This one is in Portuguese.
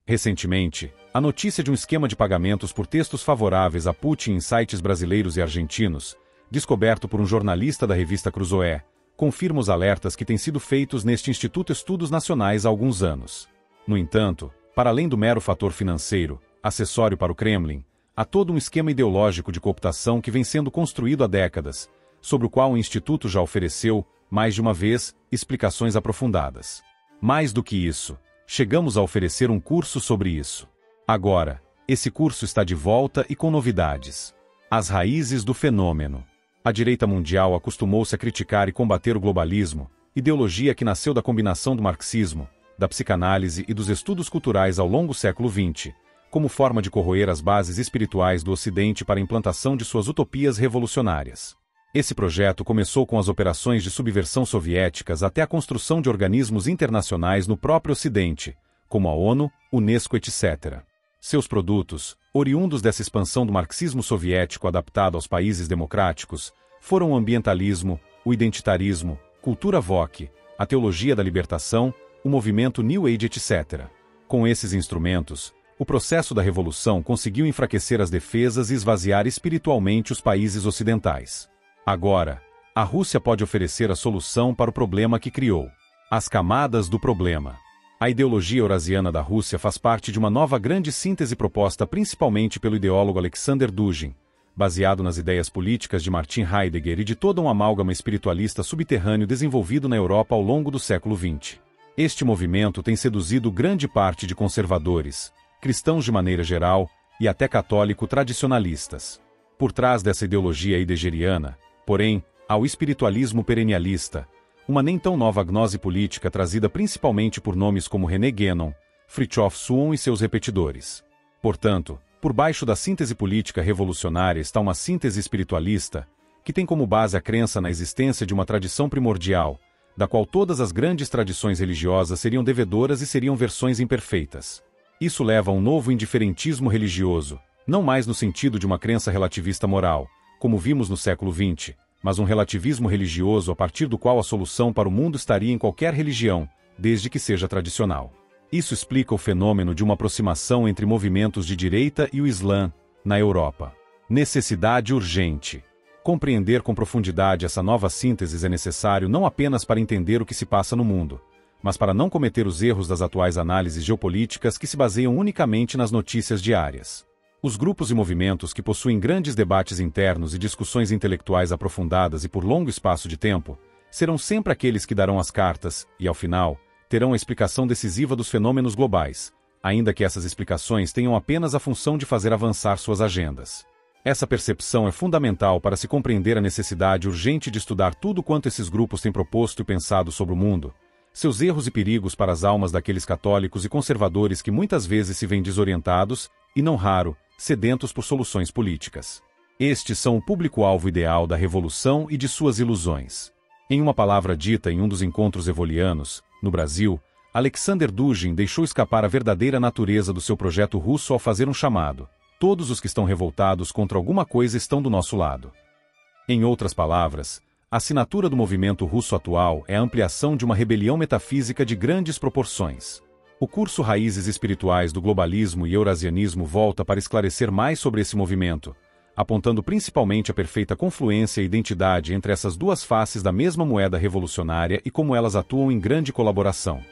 Recentemente, a notícia de um esquema de pagamentos por textos favoráveis a Putin em sites brasileiros e argentinos, descoberto por um jornalista da revista Cruzoé, confirma os alertas que têm sido feitos neste Instituto Estudos Nacionais há alguns anos. No entanto, para além do mero fator financeiro, acessório para o Kremlin, há todo um esquema ideológico de cooptação que vem sendo construído há décadas, sobre o qual o Instituto já ofereceu, mais de uma vez, explicações aprofundadas. Mais do que isso, chegamos a oferecer um curso sobre isso. Agora, esse curso está de volta e com novidades. As raízes do fenômeno. A direita mundial acostumou-se a criticar e combater o globalismo, ideologia que nasceu da combinação do marxismo, da psicanálise e dos estudos culturais ao longo do século XX, como forma de corroer as bases espirituais do Ocidente para a implantação de suas utopias revolucionárias. Esse projeto começou com as operações de subversão soviéticas até a construção de organismos internacionais no próprio Ocidente, como a ONU, Unesco, etc. Seus produtos, oriundos dessa expansão do marxismo soviético adaptado aos países democráticos, foram o ambientalismo, o identitarismo, cultura woke, a teologia da libertação, o movimento New Age, etc. Com esses instrumentos, o processo da revolução conseguiu enfraquecer as defesas e esvaziar espiritualmente os países ocidentais. Agora, a Rússia pode oferecer a solução para o problema que criou. As camadas do problema. A ideologia eurasiana da Rússia faz parte de uma nova grande síntese proposta principalmente pelo ideólogo Alexander Dugin, baseado nas ideias políticas de Martin Heidegger e de todo um amálgama espiritualista subterrâneo desenvolvido na Europa ao longo do século XX. Este movimento tem seduzido grande parte de conservadores, cristãos de maneira geral, e até católico-tradicionalistas. Por trás dessa ideologia heideggeriana, porém, há o espiritualismo perennialista, uma nem tão nova gnose política trazida principalmente por nomes como René Guénon, Fritjof Schuon e seus repetidores. Portanto, por baixo da síntese política revolucionária está uma síntese espiritualista, que tem como base a crença na existência de uma tradição primordial, da qual todas as grandes tradições religiosas seriam devedoras e seriam versões imperfeitas. Isso leva a um novo indiferentismo religioso, não mais no sentido de uma crença relativista moral, como vimos no século XX, mas um relativismo religioso a partir do qual a solução para o mundo estaria em qualquer religião, desde que seja tradicional. Isso explica o fenômeno de uma aproximação entre movimentos de direita e o Islã, na Europa. Necessidade urgente. Compreender com profundidade essa nova síntese é necessário não apenas para entender o que se passa no mundo, mas para não cometer os erros das atuais análises geopolíticas que se baseiam unicamente nas notícias diárias. Os grupos e movimentos que possuem grandes debates internos e discussões intelectuais aprofundadas e por longo espaço de tempo, serão sempre aqueles que darão as cartas, e ao final, terão a explicação decisiva dos fenômenos globais, ainda que essas explicações tenham apenas a função de fazer avançar suas agendas. Essa percepção é fundamental para se compreender a necessidade urgente de estudar tudo quanto esses grupos têm proposto e pensado sobre o mundo, seus erros e perigos para as almas daqueles católicos e conservadores que muitas vezes se veem desorientados, e não raro, sedentos por soluções políticas. Estes são o público-alvo ideal da revolução e de suas ilusões. Em uma palavra dita em um dos encontros evolianos, no Brasil, Alexander Dugin deixou escapar a verdadeira natureza do seu projeto russo ao fazer um chamado: todos os que estão revoltados contra alguma coisa estão do nosso lado. Em outras palavras, a assinatura do movimento russo atual é a ampliação de uma rebelião metafísica de grandes proporções. O curso Raízes Espirituais do Globalismo e Eurasianismo volta para esclarecer mais sobre esse movimento, apontando principalmente a perfeita confluência e identidade entre essas duas faces da mesma moeda revolucionária e como elas atuam em grande colaboração.